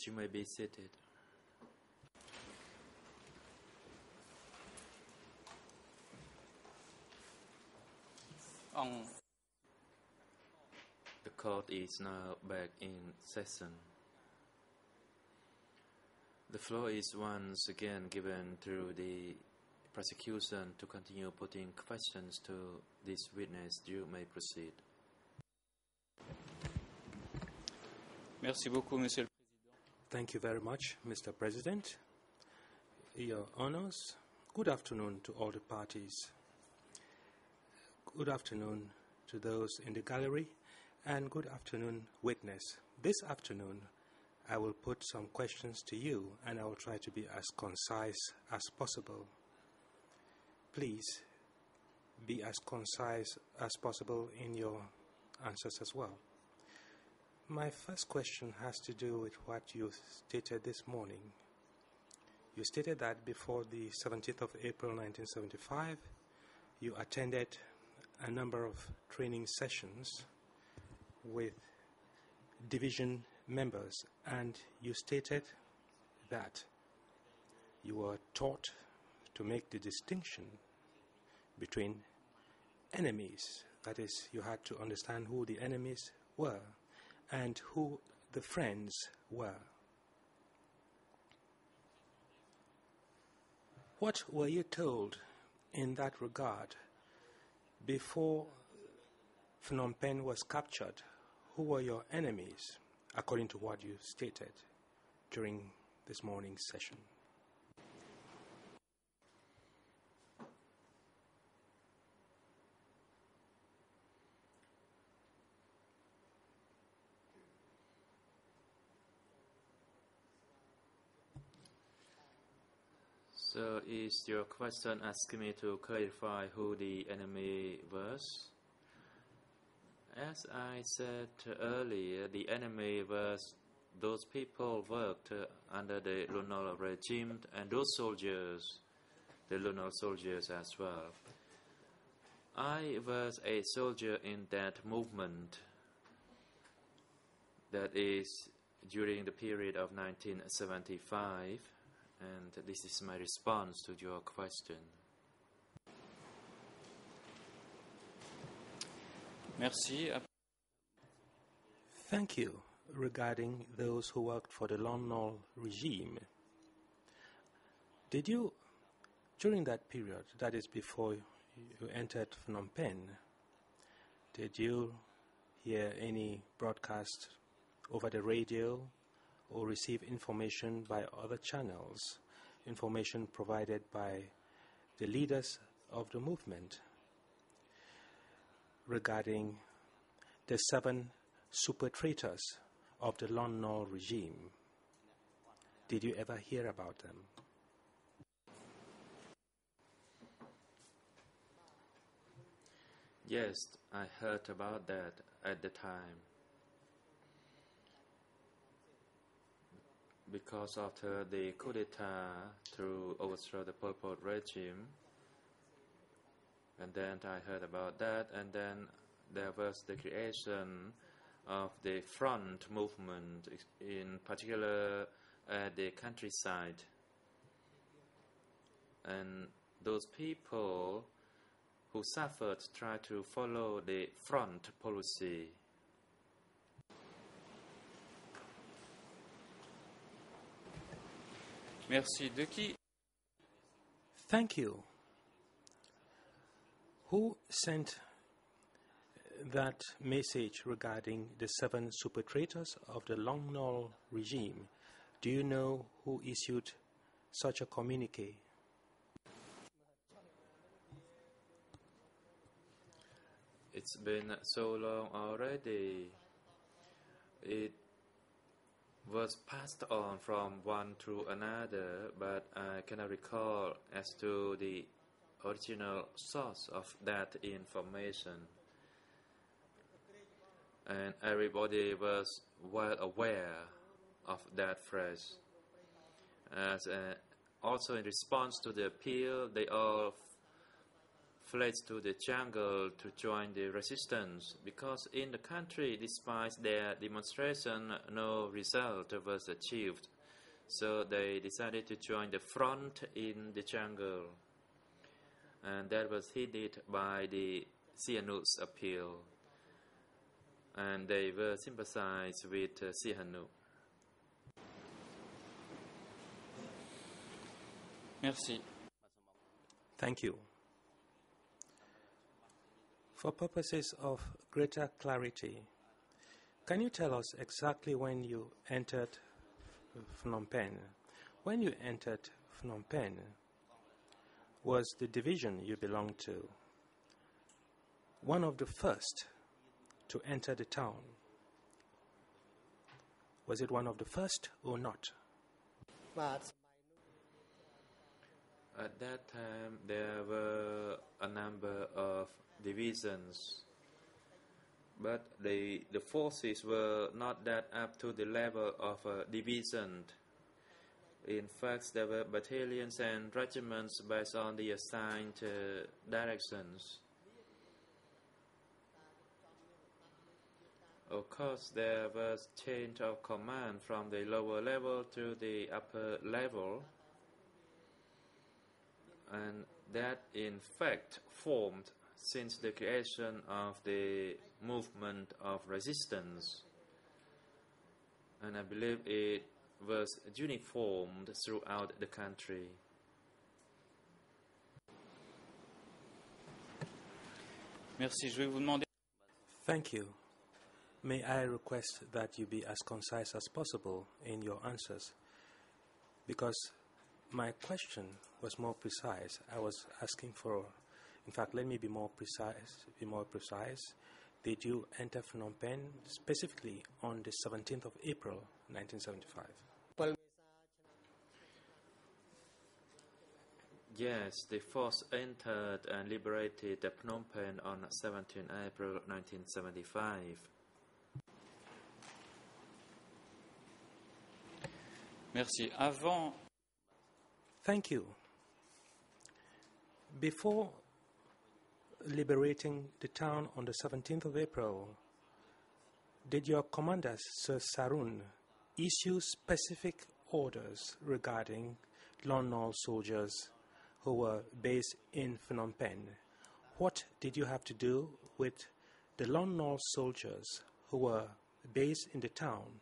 You may be seated. The court is now back in session. The floor is once again given to the prosecution to continue putting questions to this witness. You may proceed. Merci beaucoup, Monsieur le Président. Thank you very much, Mr. President. Your Honors, good afternoon to all the parties. Good afternoon to those in the gallery, and good afternoon, witness. This afternoon, I will put some questions to you, and I will try to be as concise as possible. Please be as concise as possible in your answers as well. My first question has to do with what you stated this morning. You stated that before the 17th of April 1975, you attended a number of training sessions with division members, and you stated that you were taught to make the distinction between enemies. That is, you had to understand who the enemies were and who the friends were. What were you told in that regard before Phnom Penh was captured? Who were your enemies, according to what you stated during this morning's session? So is your question asking me to clarify who the enemy was? As I said earlier, the enemy was those people worked under the Tribunal regime, and those soldiers, the Tribunal soldiers as well. I was a soldier in that movement, that is during the period of 1975, and this is my response to your question. Merci. Thank you. Regarding those who worked for the Lon Nol regime, did you, during that period, that is before you entered Phnom Penh, did you hear any broadcast over the radio or receive information by other channels, information provided by the leaders of the movement regarding the 7 super traitors of the Lon Nol regime? Did you ever hear about them? Yes, I heard about that at the time. Because after the coup d'etat to overthrow the Pol Pot regime, and then I heard about that, and then there was the creation of the front movement, in particular at the countryside. And those people who suffered tried to follow the front policy. Merci. De qui? Thank you. Who sent that message regarding the 7 super traitors of the Lon Nol regime? Do you know who issued such a communique? It's been so long already. It was passed on from one to another, but I cannot recall as to the original source of that information. And everybody was well aware of that phrase. Also in response to the appeal, they all fled to the jungle to join the resistance because in the country, despite their demonstration, no result was achieved. So they decided to join the front in the jungle. And that was heeded by the Sihanouk's appeal. And they were sympathized with Sihanouk. Merci. Thank you. For purposes of greater clarity, can you tell us exactly when you entered Phnom Penh? When you entered Phnom Penh, was the division you belonged to one of the first to enter the town? Was it one of the first or not? At that time, there were a number of divisions, but the forces were not that up to the level of a division. In fact, there were battalions and regiments based on the assigned directions. Of course, there was change of command from the lower level to the upper level, and that in fact formed since the creation of the movement of resistance. And I believe it was uniformed throughout the country. Merci. Je vais vous demander. Thank you. May I request that you be as concise as possible in your answers? Because my question was more precise. I was asking for, in fact, let me be more precise. Did you enter Phnom Penh specifically on the 17th of April, 1975? Yes, the force entered and liberated Phnom Penh on 17 April 1975. Merci. Avant. Thank you. Before liberating the town on the 17th of April, did your commander, Sir Sarun, issue specific orders regarding Lon Nol soldiers who were based in Phnom Penh? What did you have to do with the Lon Nol soldiers who were based in the town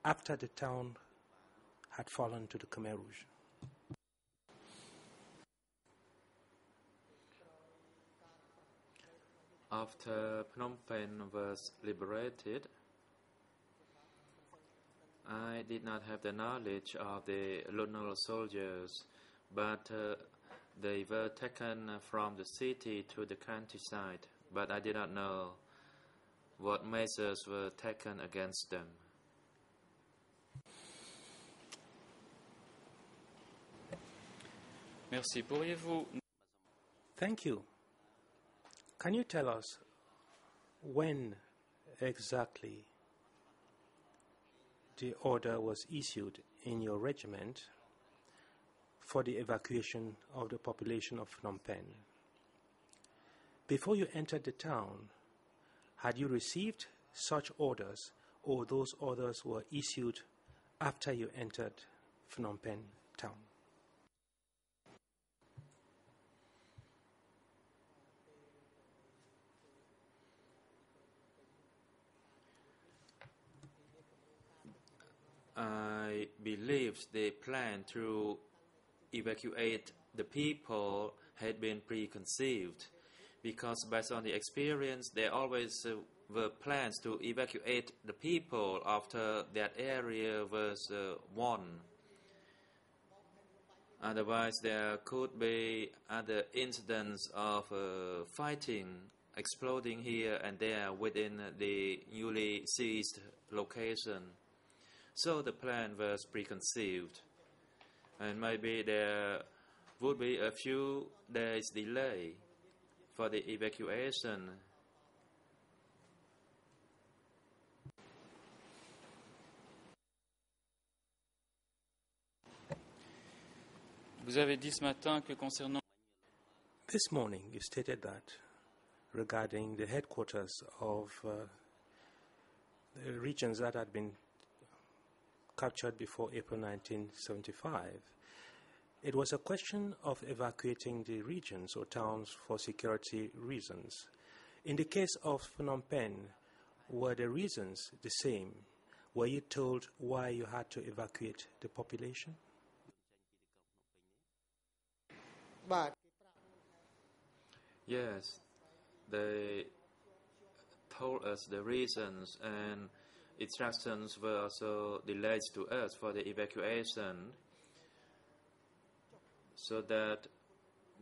after the town had fallen to the Khmer Rouge? After Phnom Penh was liberated, I did not have the knowledge of the Lon Nol soldiers, but they were taken from the city to the countryside, but I did not know what measures were taken against them. Merci. Pourriez-vous. Thank you. Can you tell us when exactly the order was issued in your regiment for the evacuation of the population of Phnom Penh? Before you entered the town, had you received such orders, or those orders were issued after you entered Phnom Penh town? I believe the plan to evacuate the people had been preconceived, because based on the experience, there always were plans to evacuate the people after that area was won. Otherwise, there could be other incidents of fighting, exploding here and there within the newly seized location. So the plan was preconceived, and maybe there would be a few days delay for the evacuation. Vous avez dit ce matin que concernant. This morning you stated that regarding the headquarters of the regions that had been captured before April 1975, it was a question of evacuating the regions or towns for security reasons. In the case of Phnom Penh, were the reasons the same? Were you told why you had to evacuate the population? Yes, they told us the reasons, and instructions were also delayed to us for the evacuation so that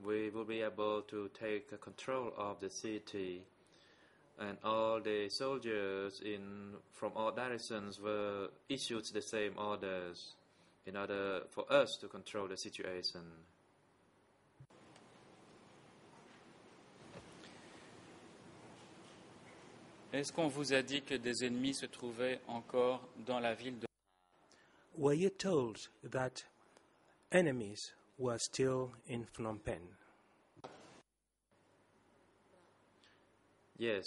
we will be able to take control of the city. And all the soldiers from all directions were issued the same orders in order for us to control the situation. Est-ce qu'on vous a dit que des ennemis se trouvaient encore dans la ville de... Were you told that enemies were still in Phnom Penh? Yes,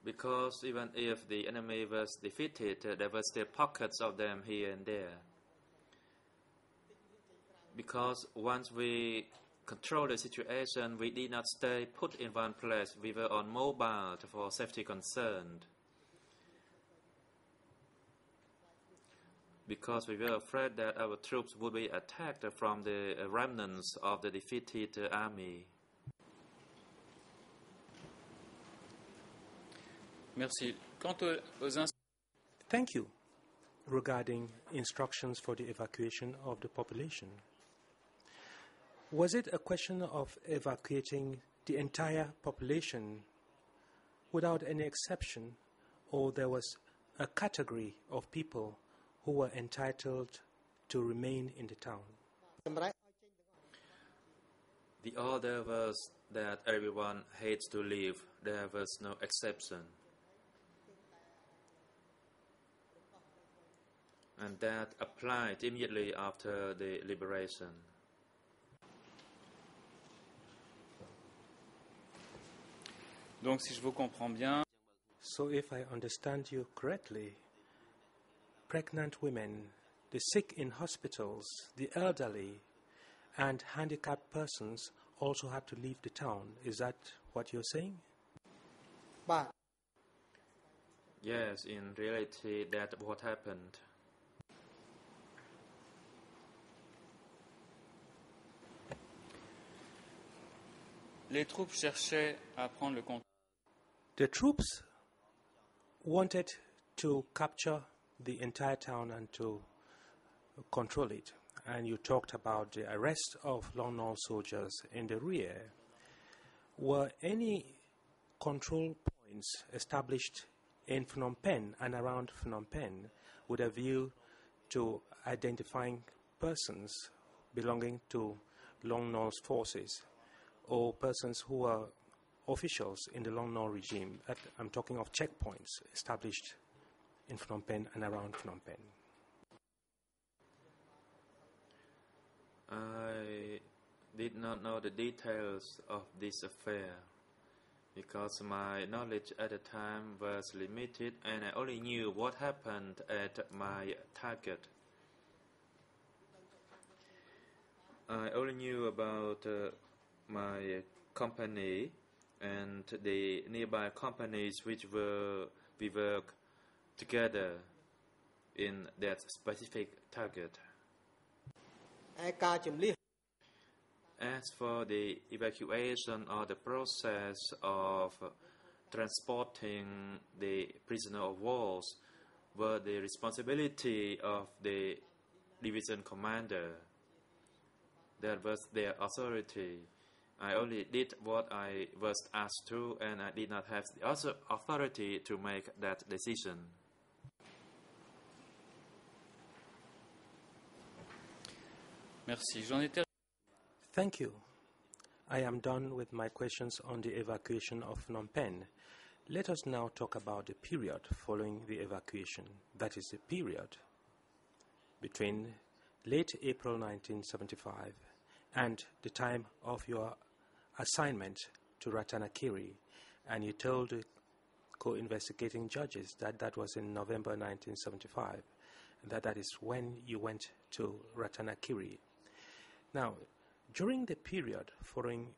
because even if the enemy was defeated, there were still pockets of them here and there. Because once we controlled the situation, we did not stay put in one place. We were on mobile for safety concern. Because we were afraid that our troops would be attacked from the remnants of the defeated army. Merci. Quant aux Thank you. Regarding instructions for the evacuation of the population, was it a question of evacuating the entire population without any exception, or there was a category of people who were entitled to remain in the town? The order was that everyone had to leave. There was no exception. And that applied immediately after the liberation. Donc, si je vous comprends bien... So if I understand you correctly, pregnant women, the sick in hospitals, the elderly, and handicapped persons also had to leave the town. Is that what you're saying? Yes, in reality, that's what happened. Les troupes cherchaient à prendre le contrôle. The troops wanted to capture the entire town and to control it. And you talked about the arrest of Long Nol soldiers in the rear. Were any control points established in Phnom Penh and around Phnom Penh with a view to identifying persons belonging to Long Nol's forces, or persons who were officials in the Long Nol regime? I'm talking of checkpoints established in Phnom Penh and around Phnom Penh. I did not know the details of this affair because my knowledge at the time was limited, and I only knew what happened at my target. I only knew about my company and the nearby companies which we work together in that specific target. As for the evacuation or the process of transporting the prisoner of war were the responsibility of the division commander. That was their authority. I only did what I was asked to, and I did not have the authority to make that decision. Merci. Thank you. I am done with my questions on the evacuation of Phnom Penh. Let us now talk about the period following the evacuation. That is the period between late April 1975 and the time of your assignment to Ratanakiri, and you told the co-investigating judges that that was in November 1975, and that is when you went to Ratanakiri. Now, during the period following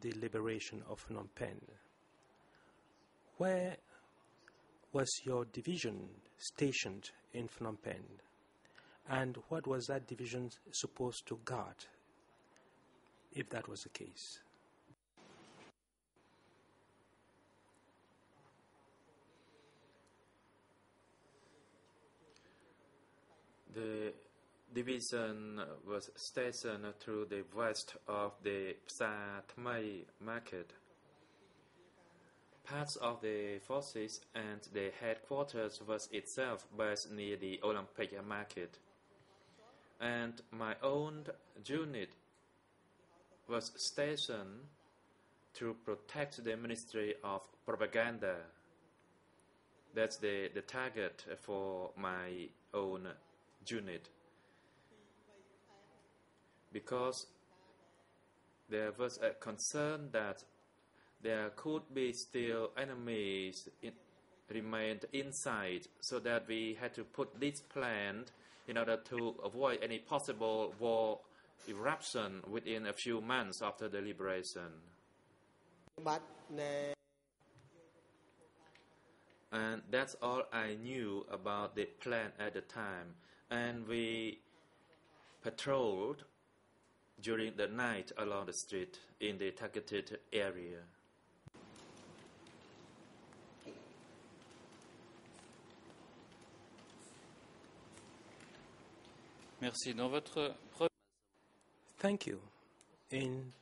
the liberation of Phnom Penh, where was your division stationed in Phnom Penh, and what was that division supposed to guard, if that was the case? The division was stationed to the west of the Psa Thmai market. Parts of the forces and the headquarters was itself based near the Olympic market. And my own unit was stationed to protect the Ministry of Propaganda. That's the target for my own unit. Because there was a concern that there could be still enemies remained inside, so that we had to put this plan in order to avoid any possible war eruption within a few months after the liberation. And that's all I knew about the plan at the time. And we patrolled during the night along the street in the targeted area. Merci. Dans votre Thank you. In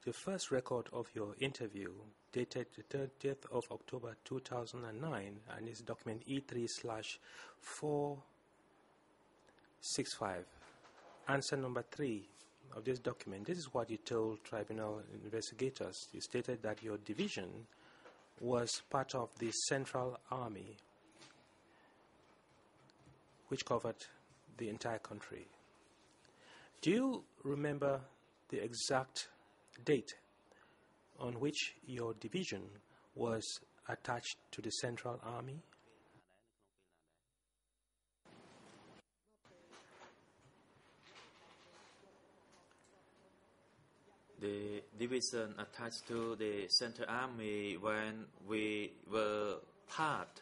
the first record of your interview, dated the 30th of October 2009, and it's document E3/465, answer number 3 of this document, this is what you told tribunal investigators. You stated that your division was part of the Central Army, which covered the entire country. Do you remember the exact date on which your division was attached to the Central Army? The division attached to the Central Army when we were part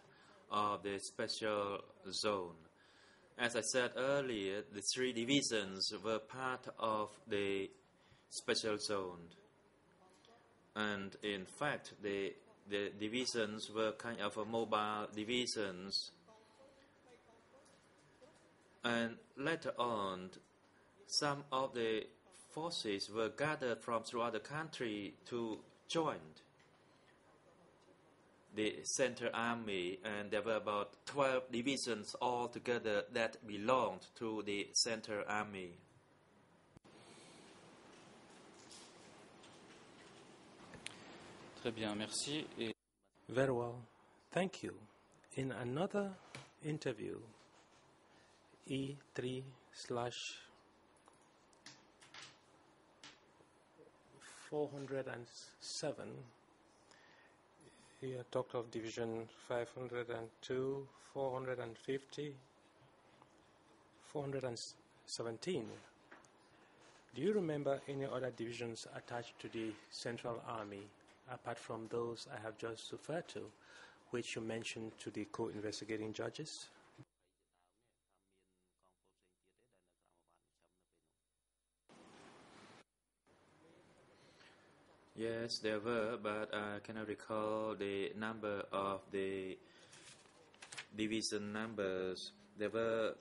of the special zone. As I said earlier, the 3 divisions were part of the special zone. And in fact, the divisions were kind of a mobile divisions. And later on, some of the forces were gathered from throughout the country to join the Central Army, and there were about 12 divisions altogether that belonged to the Central Army. Très bien, merci. Et Very well, thank you. In another interview, E3/407, here talked of division 502, 450, 417. Do you remember any other divisions attached to the Central Army, apart from those I have just referred to, which you mentioned to the co-investigating judges? Yes, there were, but I cannot recall the number of the division numbers. There were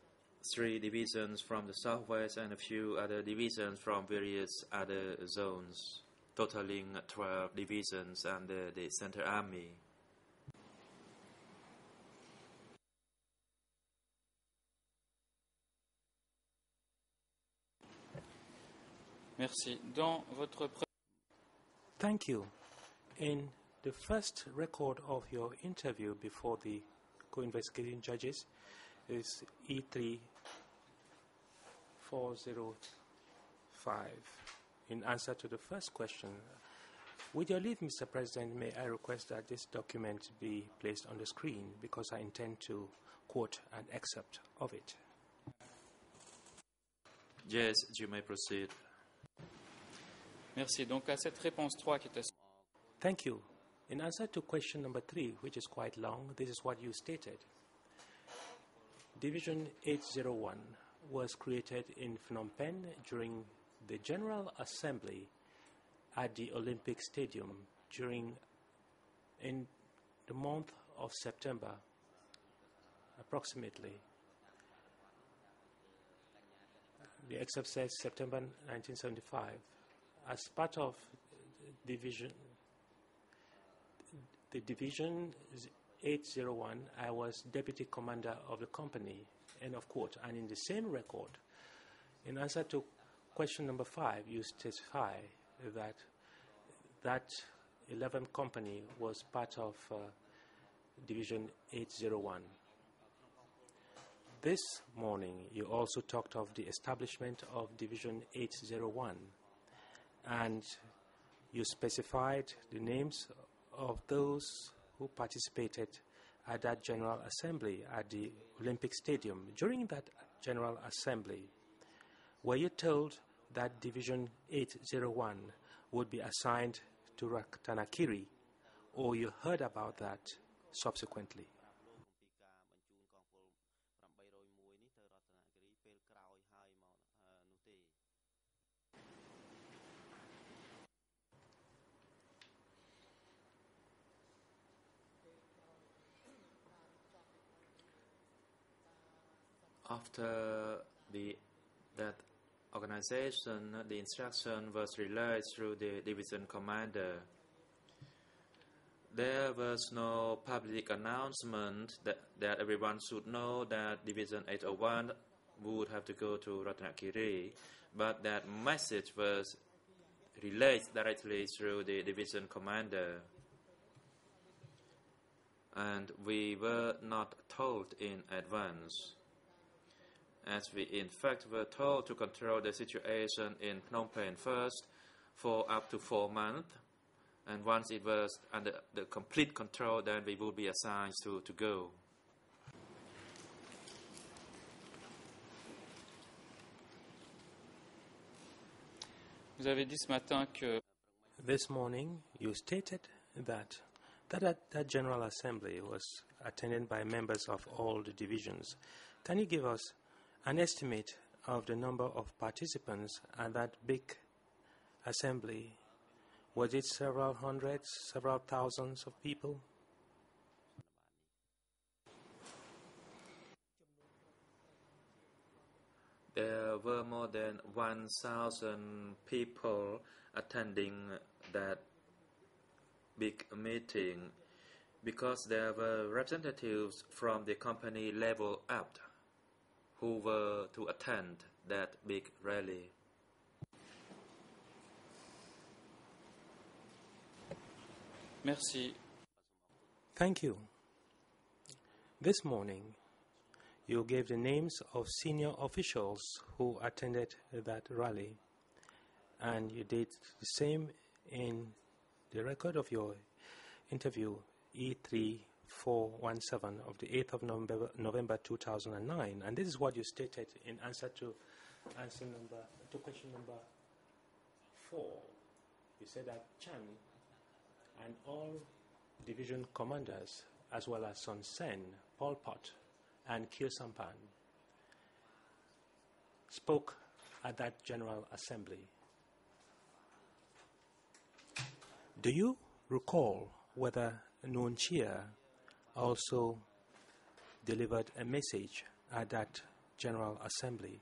3 divisions from the southwest and a few other divisions from various other zones, totaling 12 divisions under the Central Army. merci. Dans votre Thank you. In the first record of your interview before the co-investigating judges is E3/405. in answer to the first question. With your leave, Mr. President, may I request that this document be placed on the screen because I intend to quote an excerpt of it. Yes, you may proceed. Merci. Donc à cette réponse 3 qui était... Thank you. In answer to question number 3, which is quite long, this is what you stated. Division 801 was created in Phnom Penh during the General Assembly at the Olympic Stadium in the month of September, approximately. The excerpt says September 1975. As part of the Division 801, I was deputy commander of the company, end of quote. And in the same record, in answer to question number 5, you specify that 11th company was part of Division 801. This morning, you also talked of the establishment of Division 801, and you specified the names of those who participated at that General Assembly at the Olympic Stadium. During that General Assembly, were you told that Division 801 would be assigned to Ratanakiri, or you heard about that subsequently? After that organization, the instruction was relayed through the division commander. There was no public announcement that everyone should know that Division 801 would have to go to Ratanakiri, but that message was relayed directly through the division commander. And we were not told in advance, as we in fact were told to control the situation in Phnom Penh first for up to 4 months, and once it was under the complete control, then we would be assigned to go. Vous avez dit ce matin que... This morning, you stated that General Assembly was attended by members of all the divisions. Can you give us an estimate of the number of participants at that big assembly? Was it several hundreds, several thousands of people? There were more than 1,000 people attending that big meeting, because there were representatives from the company level up who were to attend that big rally. Merci. Thank you. This morning, you gave the names of senior officials who attended that rally, and you did the same in the record of your interview E3417 of the 8th of November 2009, and this is what you stated in answer to question number 4. You said that Chan and all division commanders, as well as Son Sen, Pol Pot, and Kir Sampan, spoke at that General Assembly. Do you recall whether Nuon Chia also delivered a message at that General Assembly?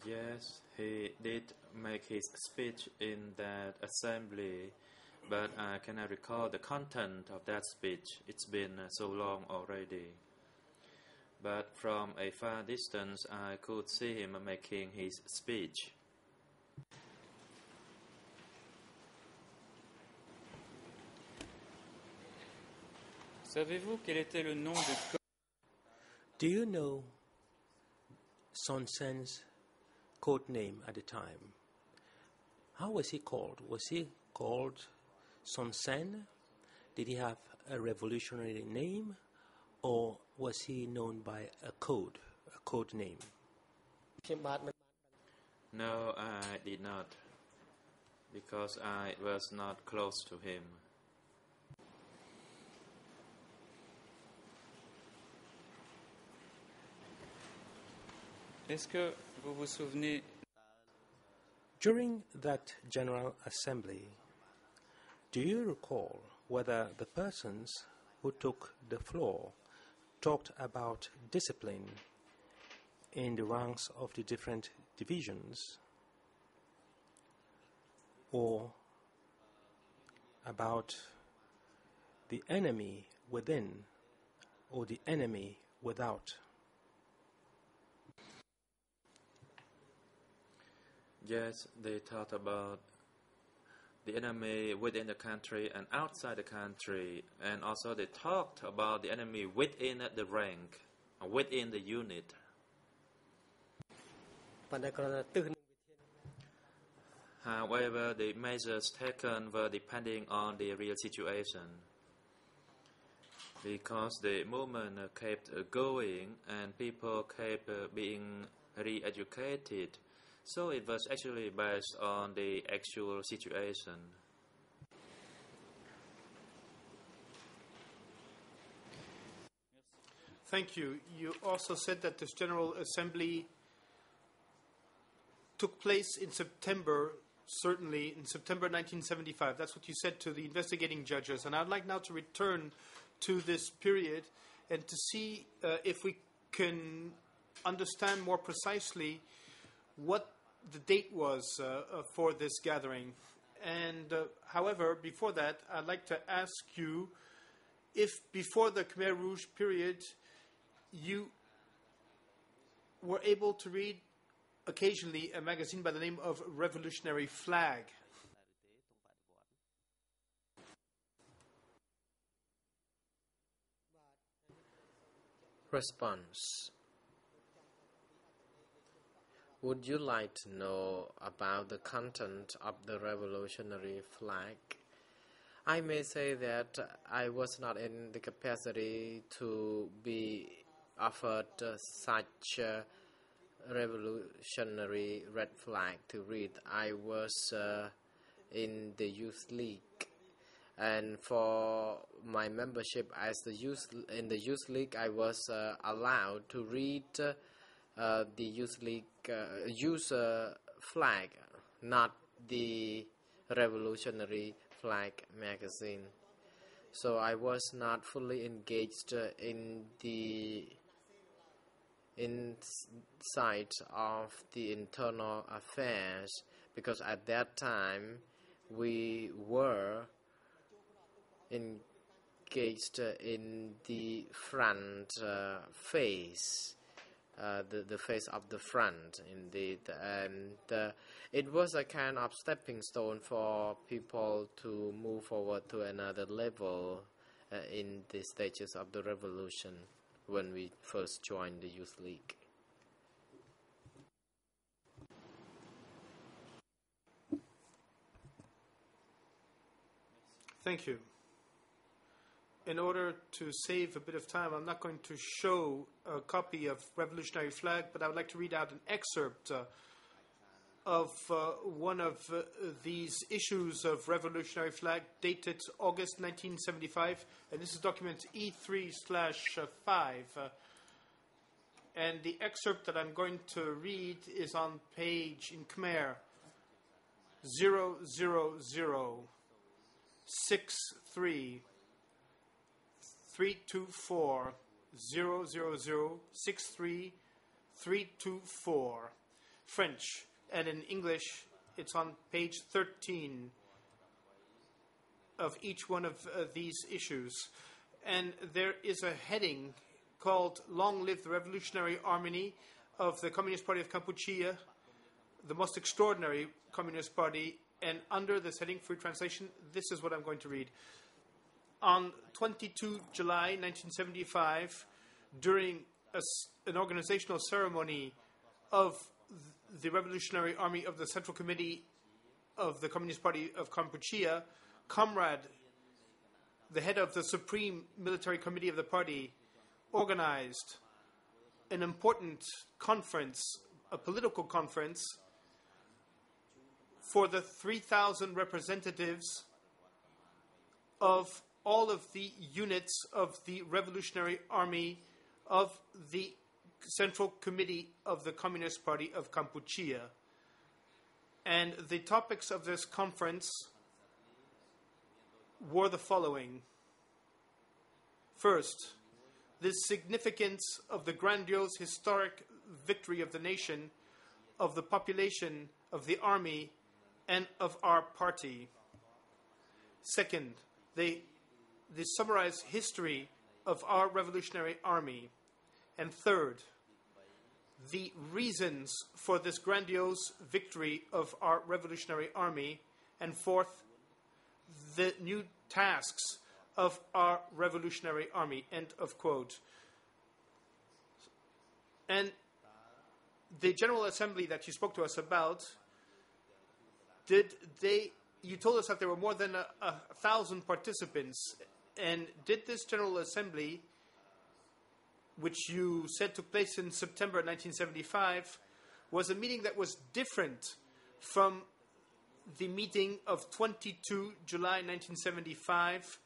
Yes, he did make his speech in that assembly, but I cannot recall the content of that speech. It's been so long already. But from a far distance, I could see him making his speech. Savez-vous quel était le nom de... Do you know Son Sen's code name at the time? How was he called? Was he called Son Sen? Did he have a revolutionary name? Or was he known by a code name? No, I did not, because I was not close to him. Est-ce que vous vous souvenez During that General Assembly, do you recall whether the persons who took the floor talked about discipline in the ranks of the different divisions, or about the enemy within or the enemy without? Yes, they talked about the enemy within the country and outside the country, and also they talked about the enemy within the rank, within the unit. However, the measures taken were depending on the real situation, because the movement kept going and people kept being re-educated. So it was actually based on the actual situation. Thank you. You also said that this General Assembly took place in September, certainly in September 1975. That's what you said to the investigating judges. And I'd like now to return to this period and to see if we can understand more precisely what the date was for this gathering. And however, before that, I'd like to ask you if before the Khmer Rouge period you were able to read occasionally a magazine by the name of Revolutionary Flag. Response. Would you like to know about the content of the revolutionary flag? I may say that I was not in the capacity to be offered such a revolutionary red flag to read. I was in the youth league, and for my membership as in the youth league, I was allowed to read the youth league flag, not the revolutionary flag magazine. So I was not fully engaged in the inside of the internal affairs, because at that time we were engaged in the front phase, the phase of the front indeed, and it was a kind of stepping stone for people to move forward to another level in the stages of the revolution when we first joined the youth league. Thank you. In order to save a bit of time, I'm not going to show a copy of Revolutionary Flag, but I would like to read out an excerpt of one of these issues of Revolutionary Flag dated August 1975, and this is document E3/5. And the excerpt that I'm going to read is on page, in Khmer, 00063 324 00063 324. French, and in English it's on page 13 of each one of these issues. And there is a heading called "Long Live the Revolutionary Army of the Communist Party of Kampuchea, the most extraordinary Communist Party." And under this heading, free translation, this is what I'm going to read. On 22 July 1975, during an organizational ceremony of the Revolutionary Army of the Central Committee of the Communist Party of Kampuchea, Comrade, the head of the Supreme Military Committee of the party, organized an important conference, a political conference, for the 3,000 representatives of all of the units of the Revolutionary Army of the Central Committee of the Communist Party of Kampuchea. And the topics of this conference were the following. First, the significance of the grandiose historic victory of the nation, of the population, of the army, and of our party. Second, the summarized history of our Revolutionary Army. And third, the reasons for this grandiose victory of our Revolutionary Army. And fourth, the new tasks of our Revolutionary Army. End of quote. And the General Assembly that you spoke to us about, you told us that there were more than 1,000 participants. And did this General Assembly, which you said took place in September 1975, was a meeting that was different from the meeting of 22 July 1975,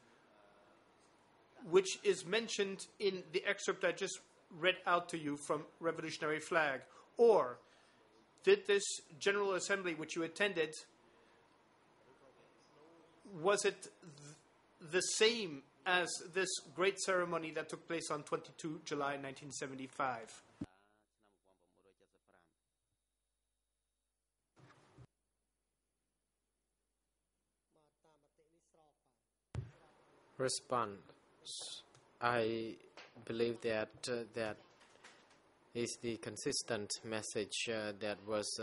which is mentioned in the excerpt I just read out to you from Revolutionary Flag? Or did this General Assembly which you attended, was it the same as this great ceremony that took place on 22 July 1975? Response. I believe that that is the consistent message that was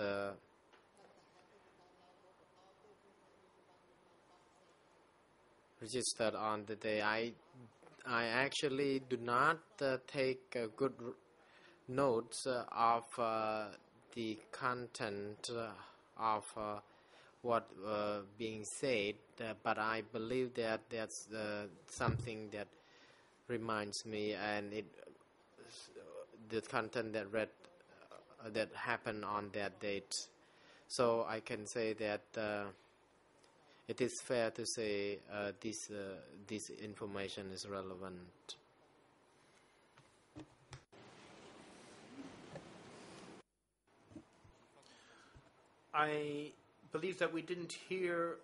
registered on the day. I actually do not take good notes of the content of what being said, but I believe that that's something that reminds me, and the content that happened on that date. So I can say that it is fair to say this information is relevant. I believe that we didn't hear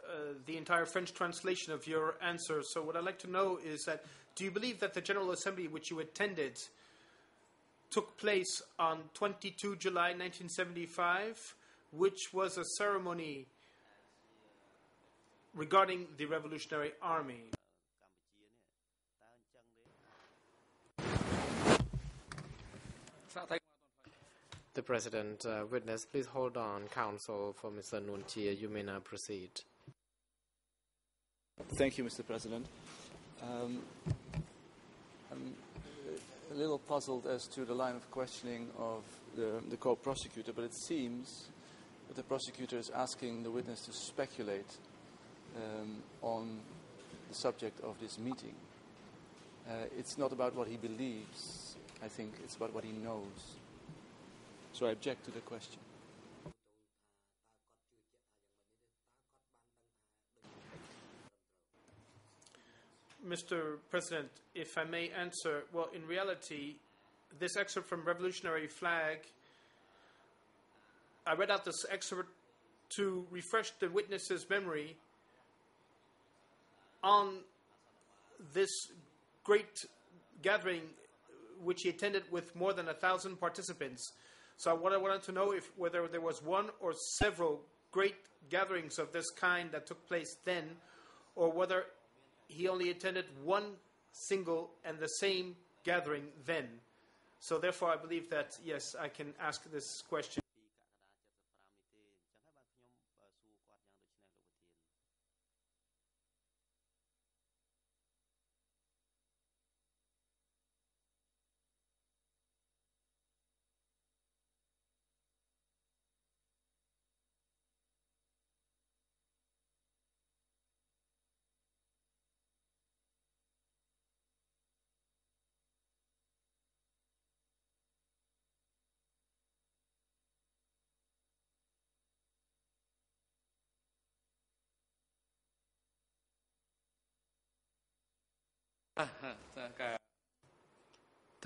the entire French translation of your answer. So what I'd like to know is that, do you believe that the General Assembly which you attended took place on 22 July 1975, which was a ceremony regarding the Revolutionary Army? The President, witness, please hold on. Counsel for Mr. Nunchia, you may now proceed. Thank you, Mr. President. I'm a little puzzled as to the line of questioning of the co-prosecutor, but it seems that the prosecutor is asking the witness to speculate on the subject of this meeting. It's not about what he believes, I think it's about what he knows. So I object to the question. Mr. President, if I may answer, well, in reality, this excerpt from Revolutionary Flag, I read out this excerpt to refresh the witness's memory on this great gathering which he attended with more than 1,000 participants. So what I wanted to know whether there was one or several great gatherings of this kind that took place then, or whether he only attended one single and the same gathering then. So therefore I believe that, yes, I can ask this question. The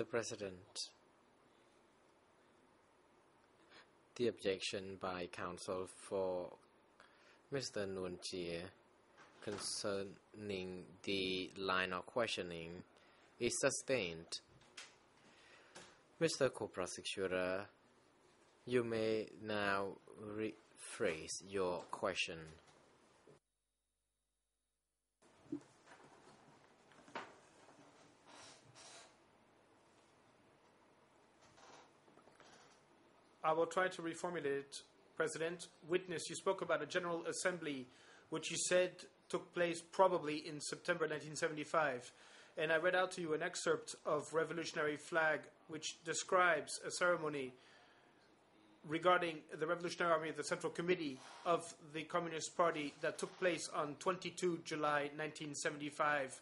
President. The objection by counsel for Mr. Nguyen Chie concerning the line of questioning is sustained. Mr. Co-Prosecutor, you may now rephrase your question. I will try to reformulate it, President. Witness, you spoke about a General Assembly which you said took place probably in September 1975. And I read out to you an excerpt of Revolutionary Flag which describes a ceremony regarding the Revolutionary Army of the Central Committee of the Communist Party that took place on 22 July 1975,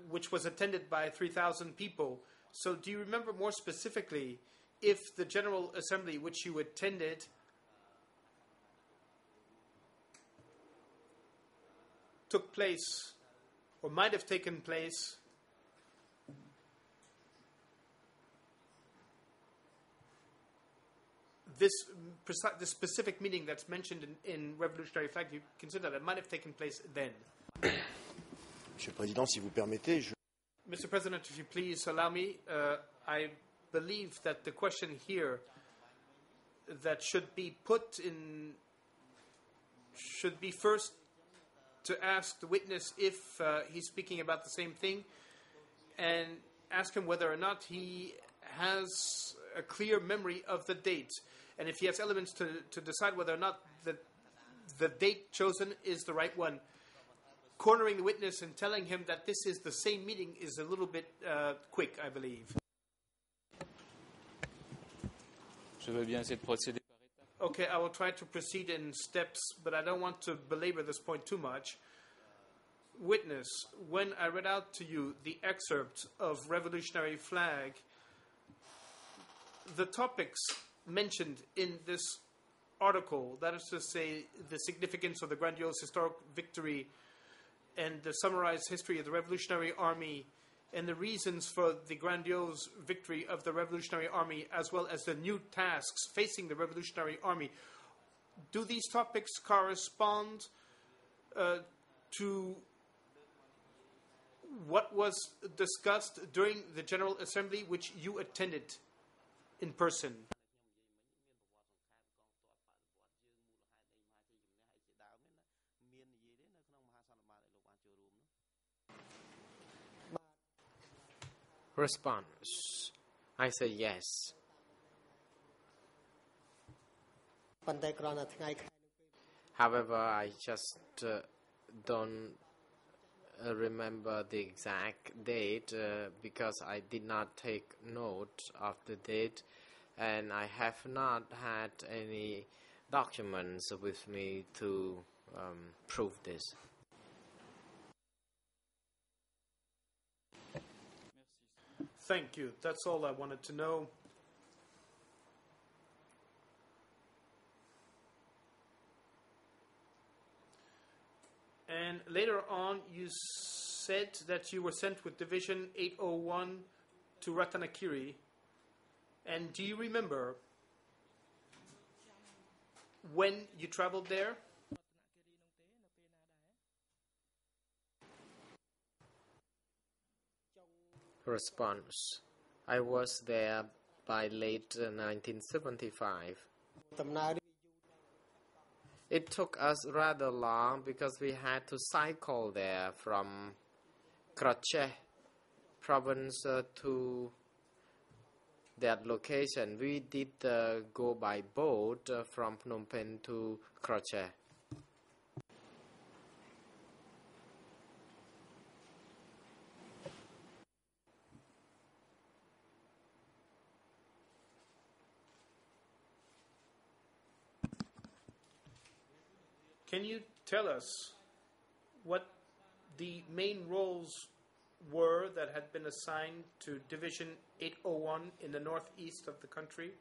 which was attended by 3,000 people. So do you remember more specifically if the General Assembly which you attended took place or might have taken place this specific meeting that's mentioned in Revolutionary Flag, you consider that might have taken place then? Monsieur le Président, si vous permettez, Mr. President, if you please allow me, I believe that the question here that should be put in should be first to ask the witness if he's speaking about the same thing, and ask him whether or not he has a clear memory of the date, and if he has elements to decide whether or not the date chosen is the right one. Cornering the witness and telling him that this is the same meeting is a little bit quick, I believe. Je veux bien essayer de procéder. Okay, I will try to proceed in steps, but I don't want to belabor this point too much. Witness, when I read out to you the excerpt of Revolutionary Flag, the topics mentioned in this article, that is to say, the significance of the grandiose historic victory and the summarized history of the Revolutionary Army and the reasons for the grandiose victory of the Revolutionary Army, as well as the new tasks facing the Revolutionary Army, do these topics correspond to what was discussed during the General Assembly which you attended in person? Response. I say yes. However, I just don't remember the exact date because I did not take note of the date, and I have not had any documents with me to prove this. Thank you. That's all I wanted to know. And later on, you said that you were sent with Division 801 to Ratanakiri. And do you remember when you traveled there? Response. I was there by late 1975. It took us rather long because we had to cycle there from Krache province to that location. We did go by boat from Phnom Penh to Krache. Can you tell us what the main roles were that had been assigned to Division 801 in the northeast of the country?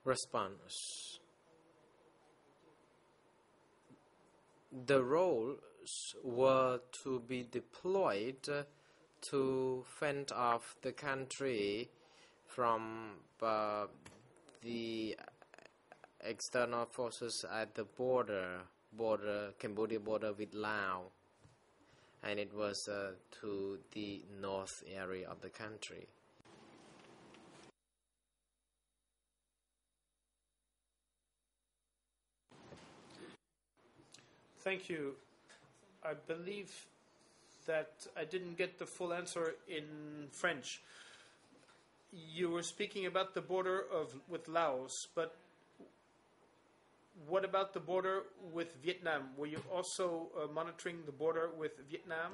Response. the roles were to be deployed to fend off the country from the external forces at the Cambodia border with Laos, and it was to the north area of the country. Thank you. I believe that I didn't get the full answer in French. You were speaking about the border with Laos, but what about the border with Vietnam? Were you also monitoring the border with Vietnam?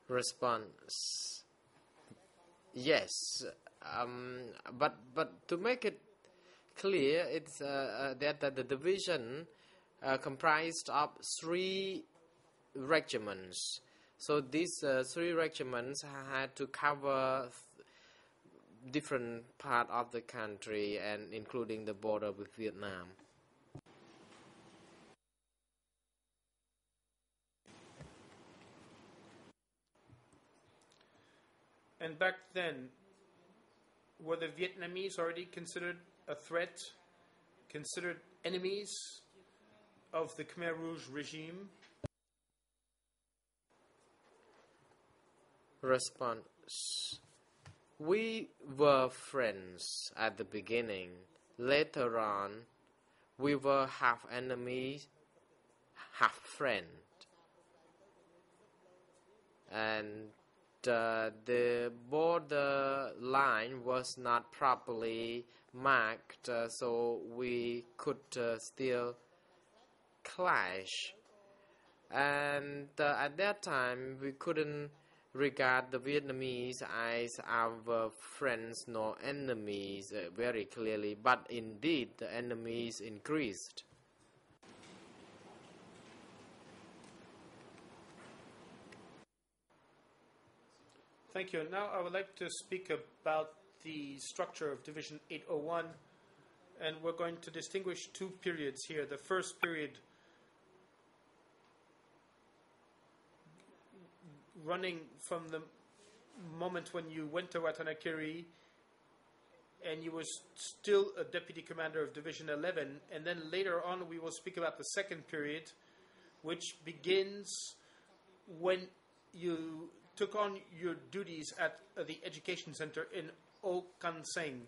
Response: yes, but to make it clear, it's that the division comprised of 3 regiments. So these 3 regiments had to cover different part of the country, and including the border with Vietnam. And back then, were the Vietnamese already considered a threat, considered enemies of the Khmer Rouge regime? Response: we were friends at the beginning. Later on, we were half enemies, half friend. And the border line was not properly marked, so we could still clash. And at that time, we couldn't regard the Vietnamese as our friends nor enemies very clearly, but indeed the enemies increased. Thank you. Now I would like to speak about the structure of Division 801, and we're going to distinguish 2 periods here. The first period running from the moment when you went to Ratanakiri and you were still a deputy commander of Division 11, and then later on we will speak about the second period, which begins when you took on your duties at the education center in O Kan Seng.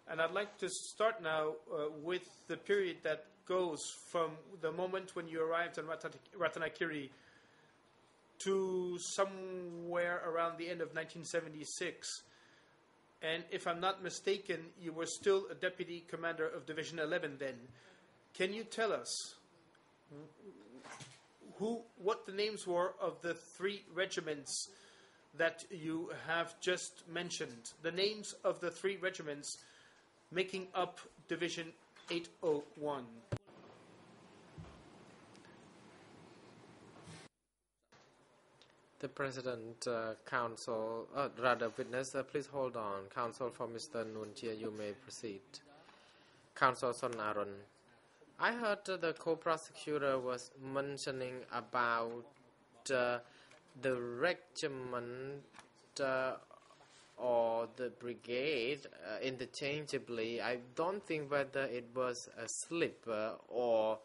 And I'd like to start now with the period that goes from the moment when you arrived in Ratanakiri to somewhere around the end of 1976. And if I'm not mistaken, you were still a deputy commander of Division 11 then. Can you tell us what the names were of the 3 regiments that you have just mentioned? The names of the 3 regiments making up Division 801. The President, Counsel, witness, please hold on. Counsel for Mr. Noon Chea, you may proceed. Counsel Son Aaron, I heard the co-prosecutor was mentioning about the regiment or the brigade interchangeably. I don't think whether it was a slip or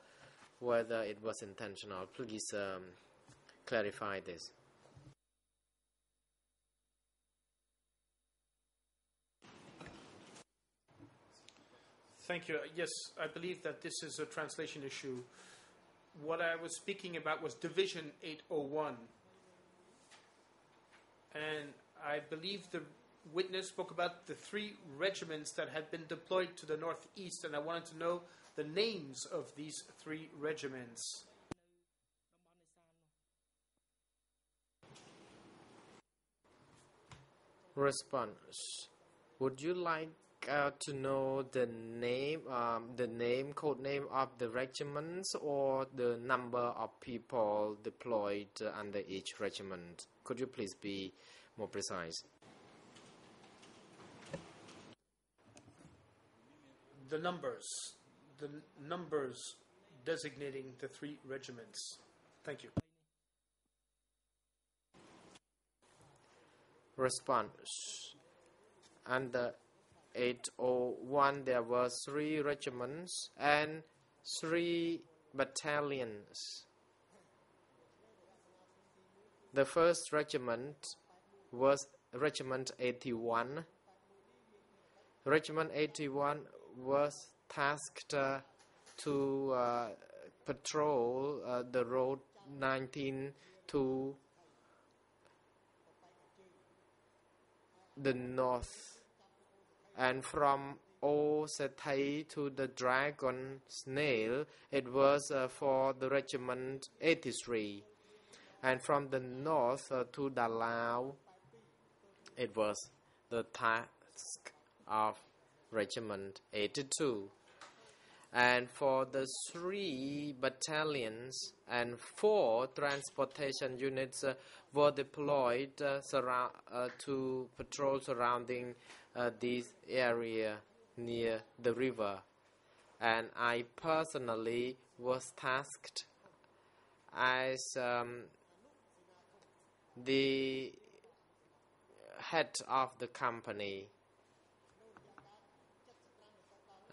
whether it was intentional. Please clarify this. Thank you. Yes, I believe that this is a translation issue. What I was speaking about was Division 801. And I believe the witness spoke about the 3 regiments that had been deployed to the northeast, and I wanted to know the names of these 3 regiments. Response: would you like to know the code name of the regiments or the number of people deployed under each regiment? Could you please be more precise? the numbers designating the 3 regiments. Thank you. Response. Under 801, there were 3 regiments and 3 battalions. The first regiment was Regiment 81. Regiment 81 was tasked to patrol the road 19 to the north, and from Osetai to the Dragon Snail it was for the Regiment 83, and from the north to Dalao it was the task of Regiment 82. And for the 3 battalions and 4 transportation units were deployed to patrol surrounding this area near the river. And I personally was tasked as the head of the company.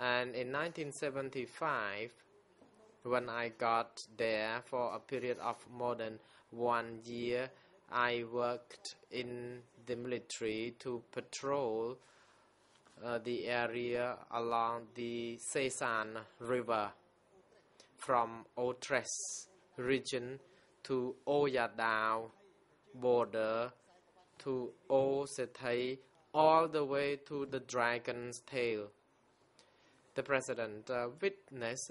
And in 1975, when I got there for a period of more than 1 year, I worked in the military to patrol the area along the Sesan River from Otres region to Oyadao border to Osetai, all the way to the Dragon's Tail. The President, witness,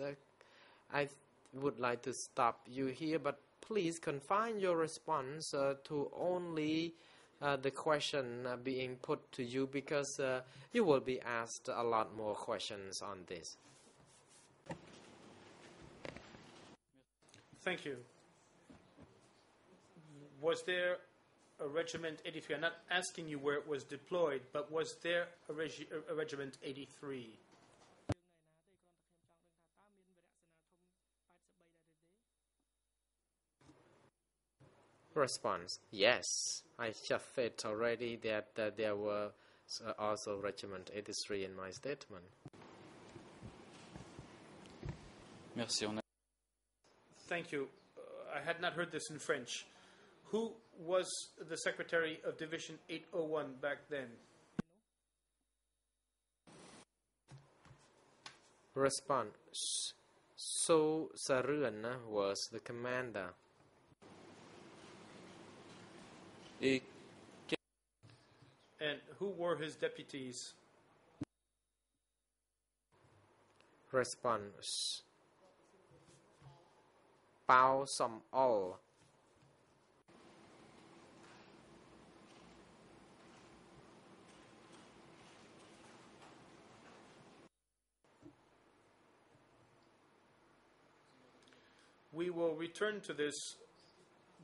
I would like to stop you here, but please confine your response to only the question being put to you, because you will be asked a lot more questions on this. Thank you. Was there a Regiment 83? I'm not asking you where it was deployed, but was there a Regiment 83? Response: Yes, I just said already that there were also Regiment 83 in my statement. Merci. Thank you. I had not heard this in French. Who was the Secretary of Division 801 back then? Response: So Sarun was the commander. And who were his deputies? Response: Pao Som All. We will return to this,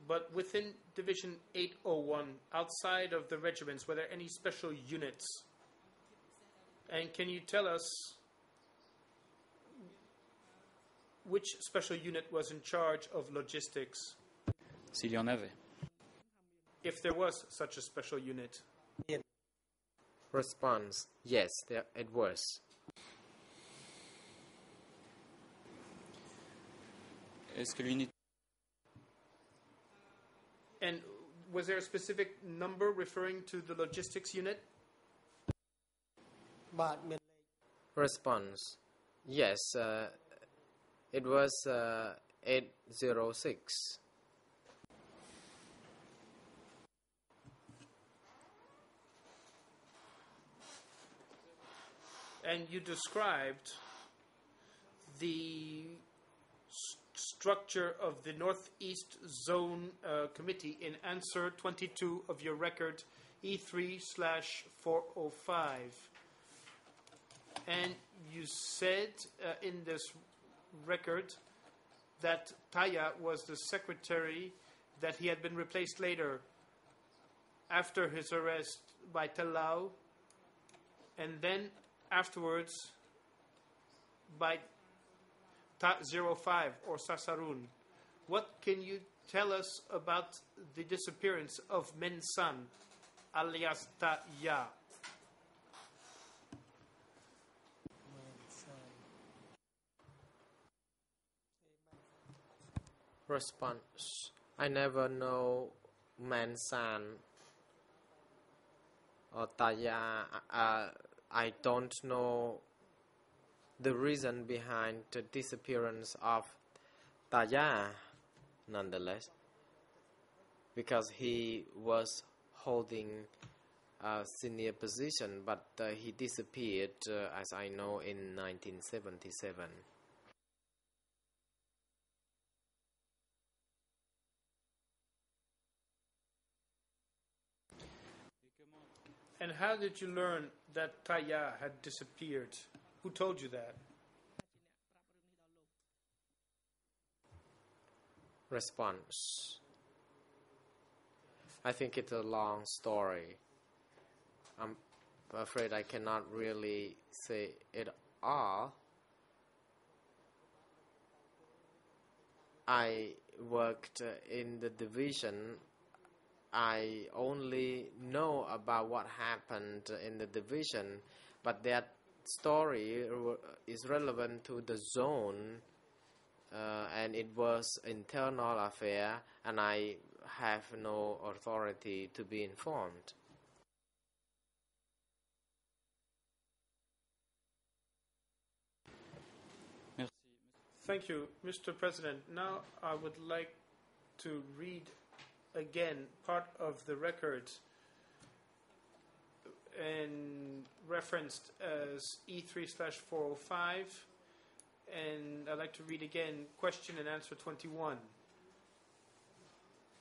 but within Division 801, outside of the regiments, were there any special units? And can you tell us which special unit was in charge of logistics? S'il y en avait. If there was such a special unit. Response: Yes, it was. Est-ce que l'unité... And was there a specific number referring to the logistics unit? Response: Yes, it was 806. And you described the structure of the Northeast Zone Committee in answer 22 of your record E3/405. And you said in this record that Taya was the secretary, that he had been replaced later after his arrest by Telau, and then afterwards by Ta-05 or Sasarun. What can you tell us about the disappearance of Men San, alias Ta-Ya? Response. I never know Man San or Taya. I don't know the reason behind the disappearance of Taya, nonetheless, because he was holding a senior position, but he disappeared, as I know, in 1977. And how did you learn that Taya had disappeared? Who told you that? Response. I think it's a long story. I'm afraid I cannot really say it all. I worked in the division. I only know about what happened in the division, but that story is relevant to the zone, and it was internal affair, and I have no authority to be informed. Thank you, Mr. President. Now I would like to read again part of the record and referenced as E3/405, and I'd like to read again question and answer 21.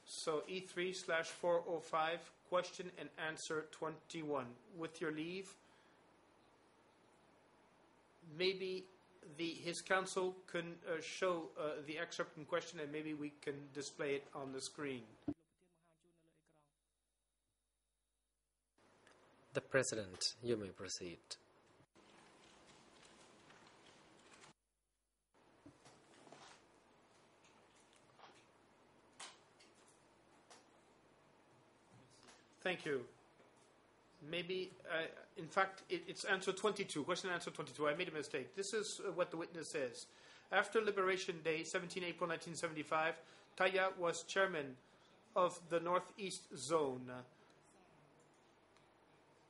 So E3/405, question and answer 21. With your leave, maybe his counsel can show the excerpt in question, and maybe we can display it on the screen. The President, you may proceed. Thank you. Maybe, in fact, it's answer 22, question and answer 22. I made a mistake. This is what the witness says. After Liberation Day, 17 April 1975, Taya was chairman of the Northeast Zone.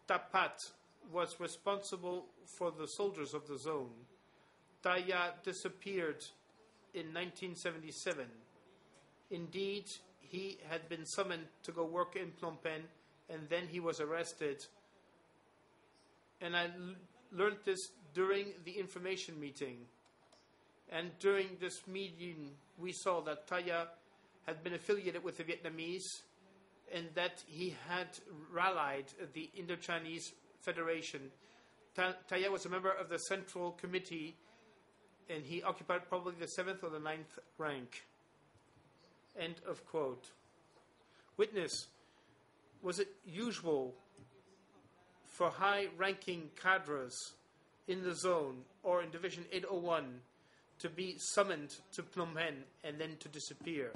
Tapat was responsible for the soldiers of the zone. Taya disappeared in 1977. Indeed, he had been summoned to go work in Phnom Penh, and then he was arrested. And I learned this during the information meeting. And during this meeting, we saw that Taya had been affiliated with the Vietnamese, and that he had rallied the Indo-Chinese Federation. Taya was a member of the Central Committee, and he occupied probably the 7th or the 9th rank. End of quote. Witness, was it usual for high-ranking cadres in the zone or in Division 801 to be summoned to Phnom Penh and then to disappear?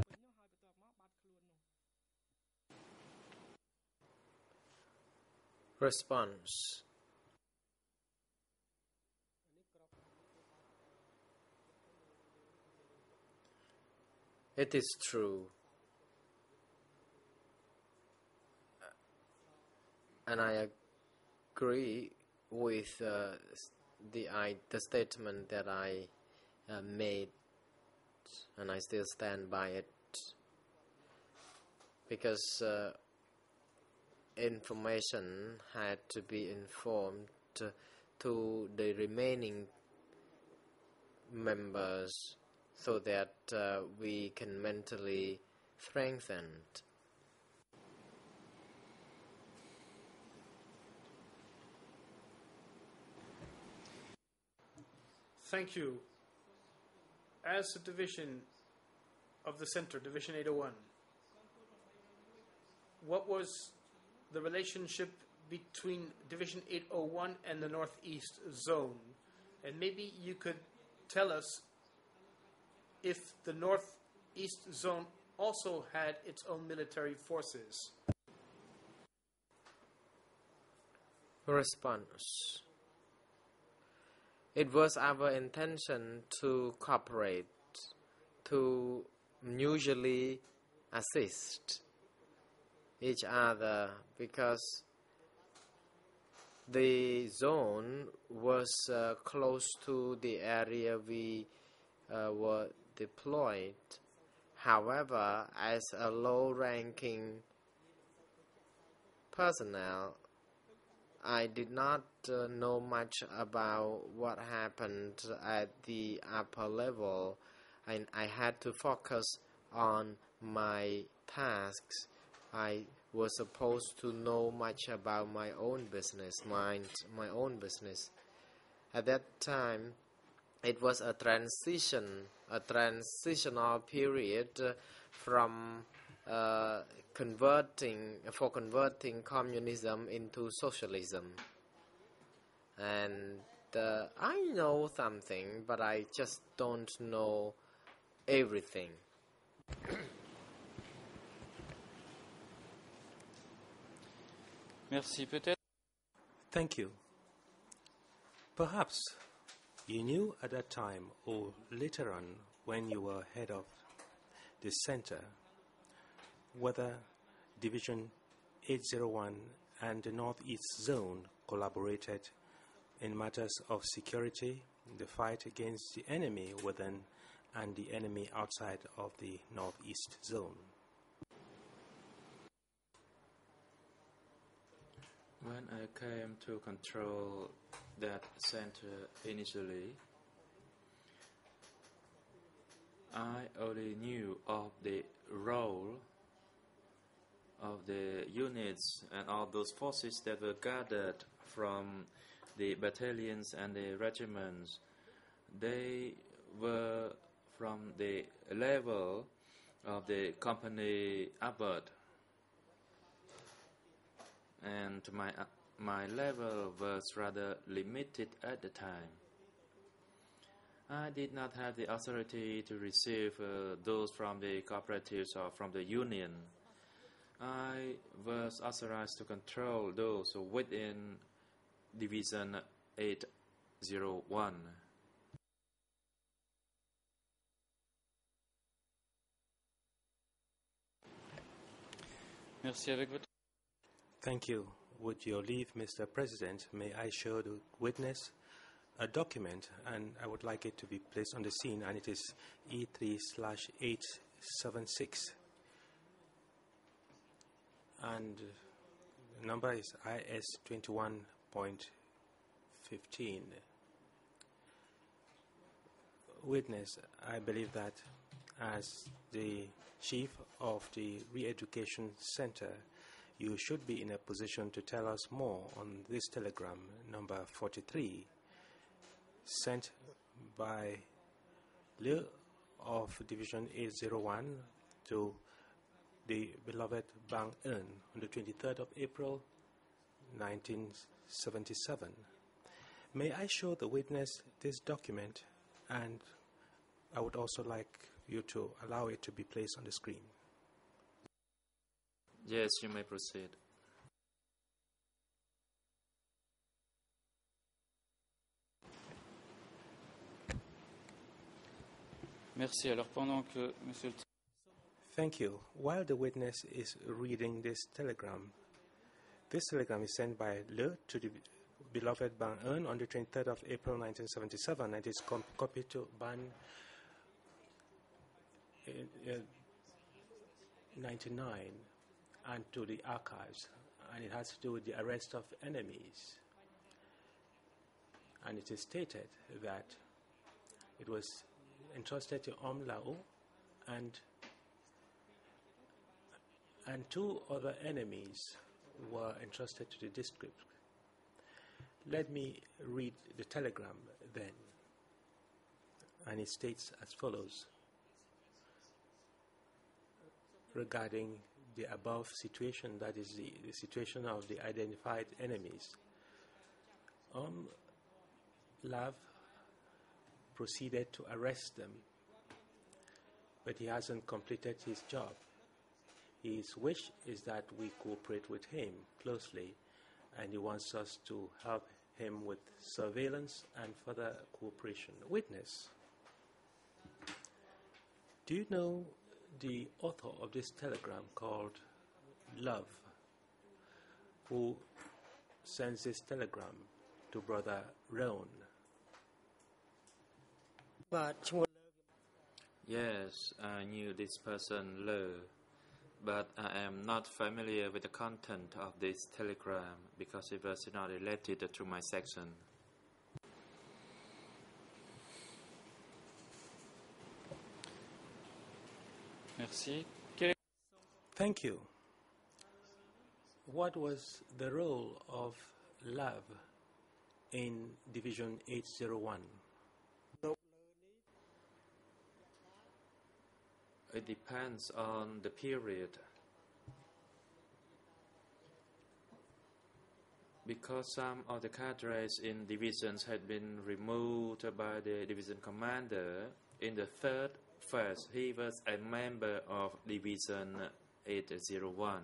Response. It is true. And I agree with the statement that I made, and I still stand by it, because information had to be informed to the remaining members so that we can mentally strengthen. Thank you. As a division of the center, Division 801, what was the relationship between Division 801 and the Northeast Zone? And maybe you could tell us if the northeast zone also had its own military forces? Response. It was our intention to cooperate, to mutually assist each other, because the zone was close to the area we were deployed. However, as a low-ranking personnel, I did not know much about what happened at the upper level, and I had to focus on my tasks. I was supposed to know much about my own business, my own business. At that time, it was a transitional period from converting communism into socialism. And I know something, but I just don't know everything. Merci. Peut-être. Thank you. Perhaps you knew at that time, or later on when you were head of the center, whether Division 801 and the Northeast Zone collaborated in matters of security, the fight against the enemy within and the enemy outside of the Northeast Zone. When I came to control that center initially, I only knew of the role of the units and all those forces that were gathered from the battalions and the regiments. They were from the level of the company upward, and my level was rather limited at the time. I did not have the authority to receive those from the cooperatives or from the union. I was authorized to control those within Division 801. Merci. Avec votre... Thank you. With your leave, Mr. President, may I show the witness a document, and I would like it to be placed on the scene, and it is E3/876. And the number is IS 21.15. Witness, I believe that as the chief of the Re-Education Center, you should be in a position to tell us more on this telegram, number 43, sent by Liu of Division 801 to the beloved Bang Eun on the 23rd of April, 1977. May I show the witness this document, and I would also like you to allow it to be placed on the screen. Yes, you may proceed. Merci. Alors, pendant que Monsieur le... Thank you. While the witness is reading this telegram is sent by Le to the beloved Bang Eun on the 23rd of April 1977, and is copied to Ban 99 and to the archives, and it has to do with the arrest of enemies. And it is stated that it was entrusted to Lao and two other enemies were entrusted to the district. Let me read the telegram then, and it states as follows regarding the above situation, that is the situation of the identified enemies. Lav proceeded to arrest them. But he hasn't completed his job. His wish is that we cooperate with him closely, and he wants us to help him with surveillance and further cooperation. Witness, do you know the author of this telegram called Love, who sends this telegram to Brother Roan? Yes, I knew this person low, but I am not familiar with the content of this telegram because it was not related to my section. Merci. Thank you. What was the role of Love in Division 801? It depends on the period. Because some of the cadres in divisions had been removed by the division commander, in the third phase he was a member of Division 801.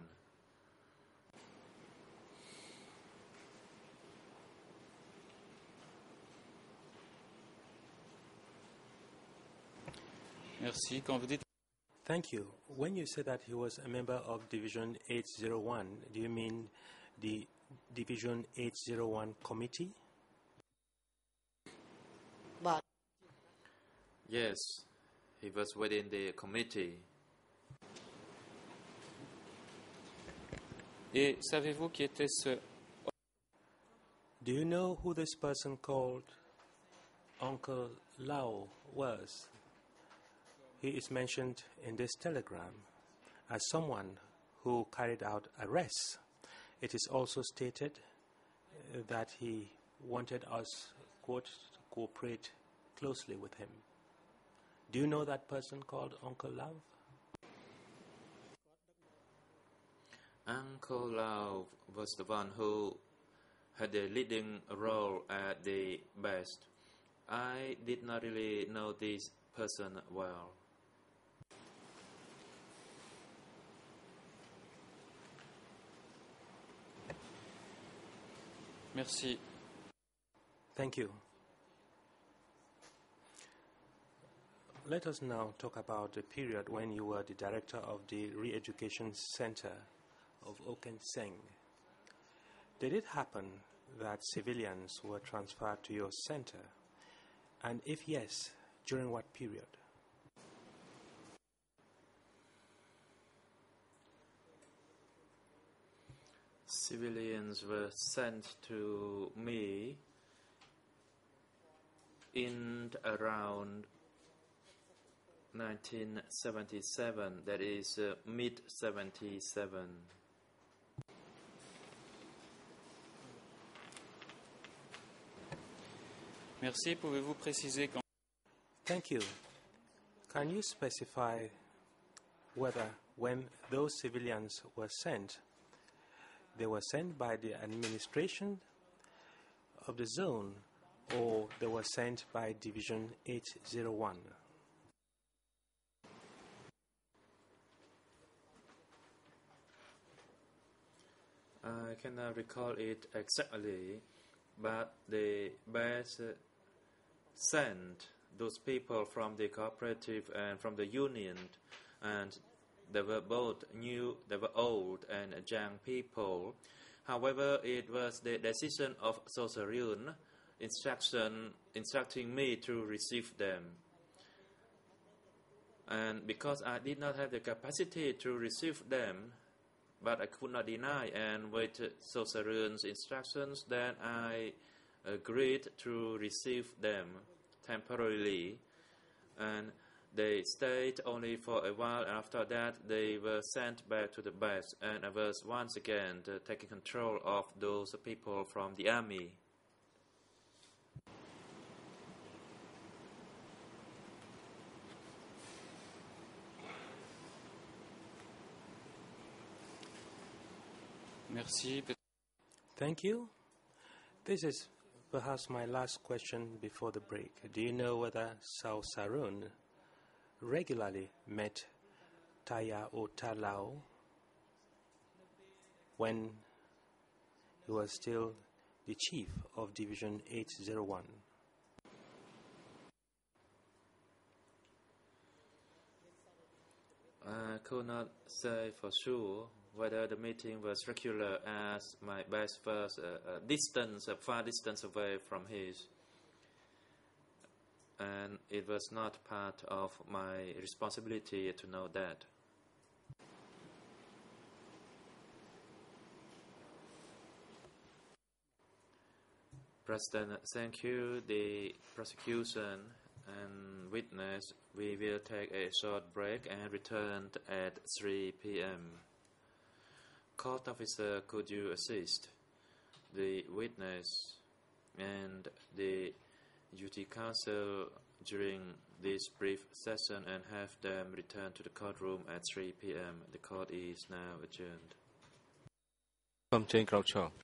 Merci. Quand vous dites Thank you. When you say that he was a member of Division 801, do you mean the Division 801 committee? Yes, he was within the committee. Et savez-vous qui était ce Do you know who this person called Uncle Lao was? He is mentioned in this telegram as someone who carried out arrests. It is also stated that he wanted us, quote, to cooperate closely with him. Do you know that person called Uncle Lao? Uncle Lau was the one who had a leading role at the base. I did not really know this person well. Merci. Thank you. Let us now talk about the period when you were the director of the Re-Education Center of Oken Seng. Did it happen that civilians were transferred to your center? And if yes, during what period? Civilians were sent to me in around 1977, that is mid-77. Merci. Pouvez-vous préciser quand Thank you. Can you specify whether when those civilians were sent, they were sent by the administration of the zone or they were sent by Division 801? I cannot recall it exactly, but the base sent those people from the cooperative and from the union, and they were both new, they were old and young people. However, it was the decision of Sosarun instructing me to receive them. And because I did not have the capacity to receive them, but I could not deny, and with Sosarun's instructions, then I agreed to receive them temporarily, and they stayed only for a while, and after that they were sent back to the base, and I was once again taking control of those people from the army. Merci. Thank you. This is perhaps my last question before the break. Do you know whether Sao Sarun regularly met Taya or Talao when he was still the chief of Division 801? I could not say for sure whether the meeting was regular, as my base was a far distance away from his, and it was not part of my responsibility to know that. President, thank you. The prosecution and witness, we will take a short break and return at 3 p.m. Court officer, could you assist the witness and the duty counsel during this brief session and have them return to the courtroom at 3 p.m. The court is now adjourned. សូមអញ្ជើញក្រោកឈរ